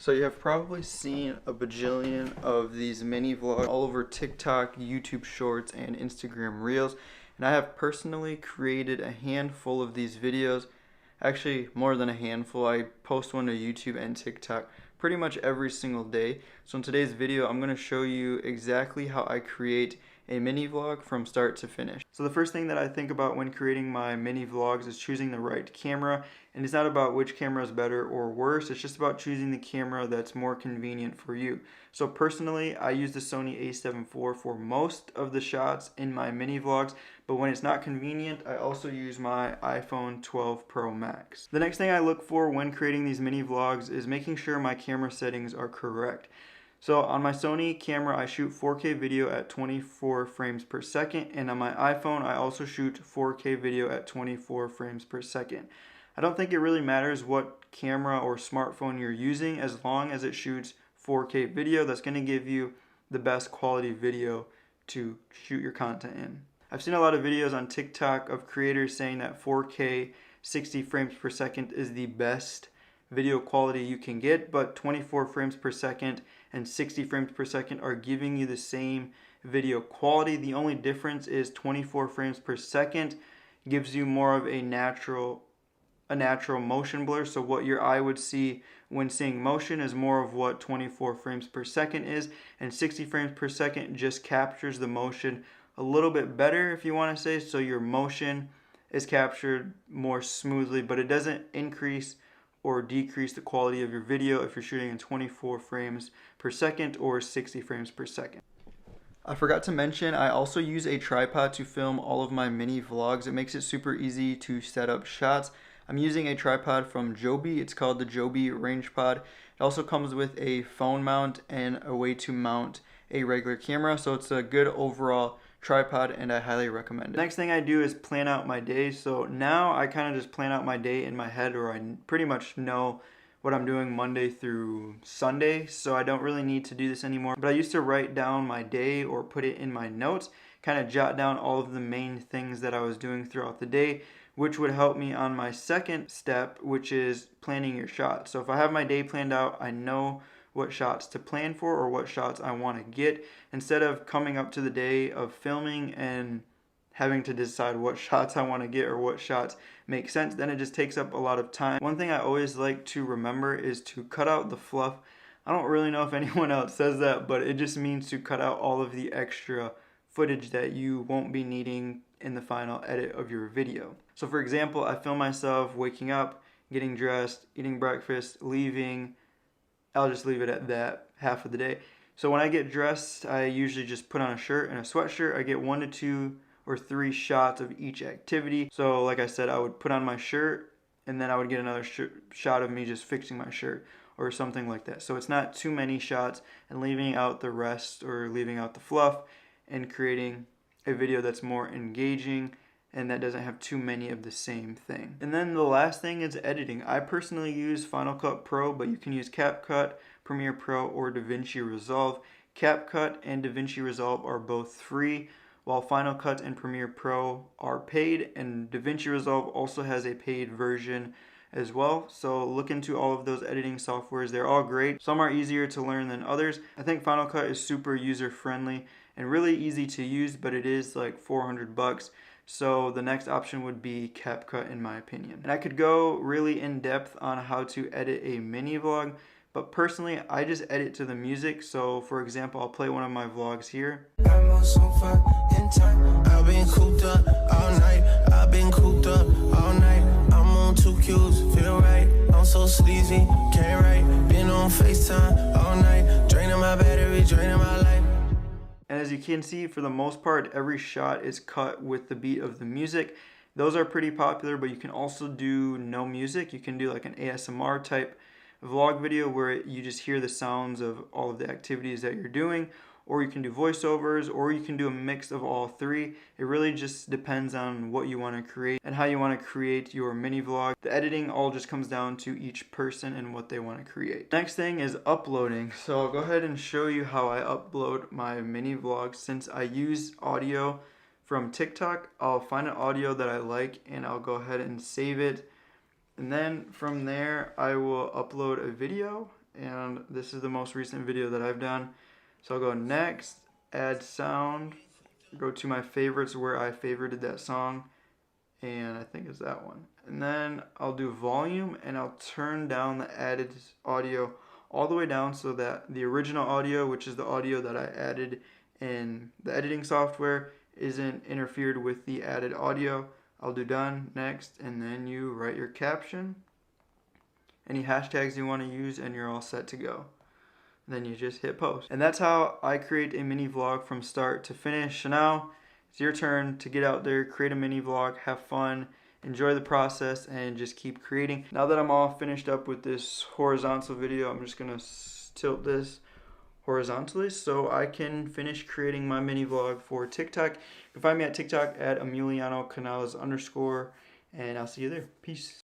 So you have probably seen a bajillion of these mini vlogs all over TikTok, YouTube Shorts, and Instagram Reels. And I have personally created a handful of these videos. Actually, more than a handful. I post one to YouTube and TikTok pretty much every single day. So in today's video, I'm going to show you exactly how I create a mini vlog from start to finish. So the first thing that I think about when creating my mini vlogs is choosing the right camera. And it's not about which camera is better or worse, it's just about choosing the camera that's more convenient for you. So personally, I use the Sony a7 IV for most of the shots in my mini vlogs, but when it's not convenient, I also use my iPhone 12 Pro Max. The next thing I look for when creating these mini vlogs is making sure my camera settings are correct. So on my Sony camera, I shoot 4K video at 24 frames per second, and on my iPhone, I also shoot 4K video at 24 frames per second. I don't think it really matters what camera or smartphone you're using as long as it shoots 4K video. That's going to give you the best quality video to shoot your content in. I've seen a lot of videos on TikTok of creators saying that 4K 60 frames per second is the best video quality you can get, but 24 frames per second and 60 frames per second are giving you the same video quality. The only difference is 24 frames per second gives you more of a natural motion blur. So what your eye would see when seeing motion is more of what 24 frames per second is, and 60 frames per second just captures the motion a little bit better, if you want to say. So your motion is captured more smoothly, but it doesn't increase or decrease the quality of your video if you're shooting in 24 frames per second or 60 frames per second. I forgot to mention, I also use a tripod to film all of my mini vlogs. It makes it super easy to set up shots. I'm using a tripod from Joby. It's called the Joby Range Pod. It also comes with a phone mount and a way to mount a regular camera, so it's a good overall tripod and I highly recommend it. Next thing I do is plan out my day. So now I kind of just plan out my day in my head, or I pretty much know what I'm doing Monday through Sunday, so I don't really need to do this anymore. But I used to write down my day or put it in my notes, kind of jot down all of the main things that I was doing throughout the day, which would help me on my second step, which is planning your shots. So if I have my day planned out, I know what shots to plan for or what shots I want to get, instead of coming up to the day of filming and having to decide what shots I want to get or what shots make sense. Then it just takes up a lot of time. One thing I always like to remember is to cut out the fluff. I don't really know if anyone else says that, but it just means to cut out all of the extra footage that you won't be needing in the final edit of your video. So for example, I film myself waking up, getting dressed, eating breakfast, leaving. I'll just leave it at that half of the day. So when I get dressed, I usually just put on a shirt and a sweatshirt. I get 1 to 2 or 3 shots of each activity. So like I said, I would put on my shirt and then I would get another shot of me just fixing my shirt or something like that. So it's not too many shots and leaving out the rest or leaving out the fluff, and creating a video that's more engaging and that doesn't have too many of the same thing. And then the last thing is editing. I personally use Final Cut Pro, but you can use CapCut, Premiere Pro, or DaVinci Resolve. CapCut and DaVinci Resolve are both free, while Final Cut and Premiere Pro are paid, and DaVinci Resolve also has a paid version as well. So look into all of those editing softwares. They're all great. Some are easier to learn than others. I think Final Cut is super user-friendly and really easy to use, but it is like $400. So the next option would be CapCut in my opinion. And I could go really in depth on how to edit a mini vlog, but personally I just edit to the music. So for example, I'll play one of my vlogs here. I've been cooped up all night. I've been cooped up all night. I'm on 2 Qs, feel right. I'm so sleazy, can't write. Been on FaceTime all night. Draining my battery, draining my life. And as you can see, for the most part, every shot is cut with the beat of the music. Those are pretty popular, but you can also do no music. You can do like an ASMR type vlog video where you just hear the sounds of all of the activities that you're doing, or you can do voiceovers, or you can do a mix of all three. It really just depends on what you want to create and how you want to create your mini vlog. The editing all just comes down to each person and what they want to create. Next thing is uploading. So I'll go ahead and show you how I upload my mini vlog. Since I use audio from TikTok, I'll find an audio that I like and I'll go ahead and save it. And then from there, I will upload a video and this is the most recent video that I've done. So I'll go next, add sound, go to my favorites where I favorited that song, and I think it's that one. And then I'll do volume, and I'll turn down the added audio all the way down so that the original audio, which is the audio that I added in the editing software, isn't interfered with the added audio. I'll do done, next, and then you write your caption, any hashtags you want to use, and you're all set to go. And then you just hit post. And that's how I create a mini vlog from start to finish. So now it's your turn to get out there, create a mini vlog, have fun, enjoy the process, and just keep creating. Now that I'm all finished up with this horizontal video, I'm just gonna tilt this horizontally so I can finish creating my mini vlog for TikTok. You can find me at TikTok at Emiliano Canales _, and I'll see you there. Peace.